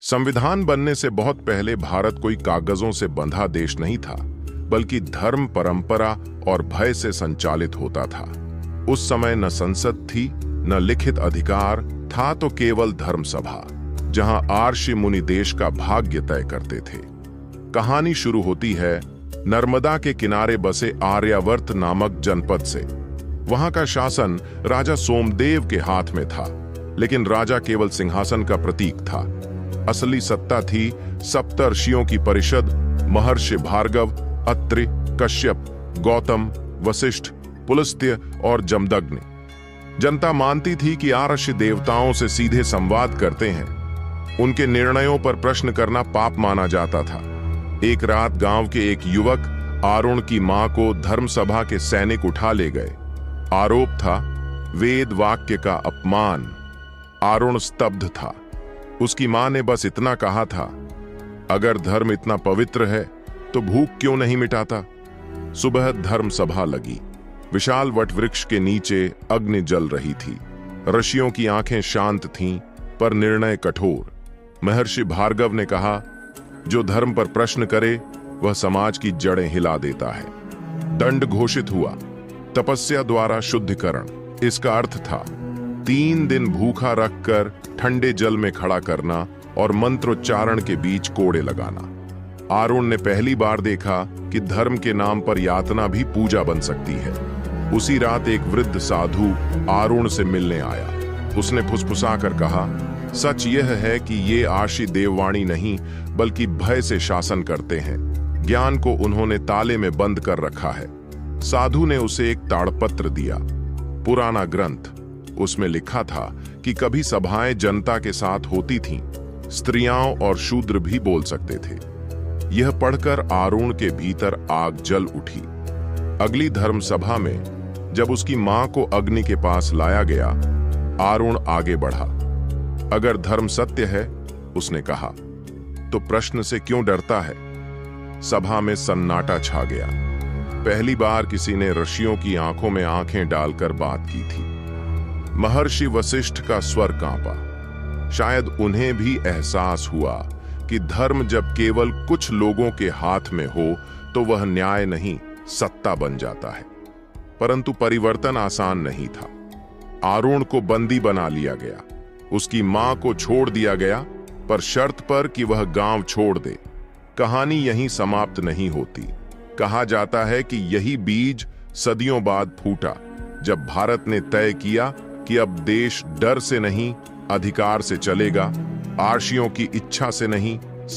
संविधान बनने से बहुत पहले भारत कोई कागजों से बंधा देश नहीं था, बल्कि धर्म, परंपरा और भय से संचालित होता था। उस समय न संसद थी, न लिखित अधिकार था, तो केवल धर्म सभा, जहां आर्षि मुनि देश का भाग्य तय करते थे। कहानी शुरू होती है नर्मदा के किनारे बसे आर्यावर्त नामक जनपद से। वहां का शासन राजा सोमदेव के हाथ में था, लेकिन राजा केवल सिंहासन का प्रतीक था। असली सत्ता थी सप्तर्षियों की परिषद, महर्षि भार्गव, अत्रि, कश्यप, गौतम, वशिष्ठ, पुलस्त्य और जमदग्नि। जनता मानती थी कि आर्षि देवताओं से सीधे संवाद करते हैं। उनके निर्णयों पर प्रश्न करना पाप माना जाता था। एक रात गांव के एक युवक आरुण की मां को धर्मसभा के सैनिक उठा ले गए। आरोप था वेद वाक्य का अपमान। आरुण स्तब्ध था। उसकी मां ने बस इतना कहा था, अगर धर्म इतना पवित्र है तो भूख क्यों नहीं मिटाता। सुबह धर्म सभा लगी। विशाल वटवृक्ष के नीचे अग्नि जल रही थी। ऋषियों की आंखें शांत थीं, पर निर्णय कठोर। महर्षि भार्गव ने कहा, जो धर्म पर प्रश्न करे वह समाज की जड़ें हिला देता है। दंड घोषित हुआ, तपस्या द्वारा शुद्धिकरण। इसका अर्थ था 3 दिन भूखा रखकर ठंडे जल में खड़ा करना और मंत्रोच्चारण के बीच कोड़े लगाना। आरुण ने पहली बार देखा कि धर्म के नाम पर यातना भी पूजा बन सकती है। उसी रात एक वृद्ध साधु आरुण से मिलने आया। उसने फुसफुसाकर कहा, सच यह है कि ये आर्षि देववाणी नहीं, बल्कि भय से शासन करते हैं। ज्ञान को उन्होंने ताले में बंद कर रखा है। साधु ने उसे एक ताड़पत्र दिया, पुराना ग्रंथ। उसमें लिखा था कि कभी सभाएं जनता के साथ होती थीं, स्त्रियां और शूद्र भी बोल सकते थे। यह पढ़कर आरुण के भीतर आग जल उठी। अगली धर्म सभा में जब उसकी मां को अग्नि के पास लाया गया, आरुण आगे बढ़ा। अगर धर्म सत्य है, उसने कहा, तो प्रश्न से क्यों डरता है। सभा में सन्नाटा छा गया। पहली बार किसी ने ऋषियों की आंखों में आंखें डालकर बात की थी। महर्षि वशिष्ठ का स्वर कांपा। शायद उन्हें भी एहसास हुआ कि धर्म जब केवल कुछ लोगों के हाथ में हो तो वह न्याय नहीं, सत्ता बन जाता है। परंतु परिवर्तन आसान नहीं था। आरुण को बंदी बना लिया गया। उसकी मां को छोड़ दिया गया, पर शर्त पर कि वह गांव छोड़ दे। कहानी यहीं समाप्त नहीं होती। कहा जाता है कि यही बीज सदियों बाद फूटा, जब भारत ने तय किया कि अब देश डर से नहीं, अधिकार से चलेगा, आर्षियों की इच्छा से नहीं,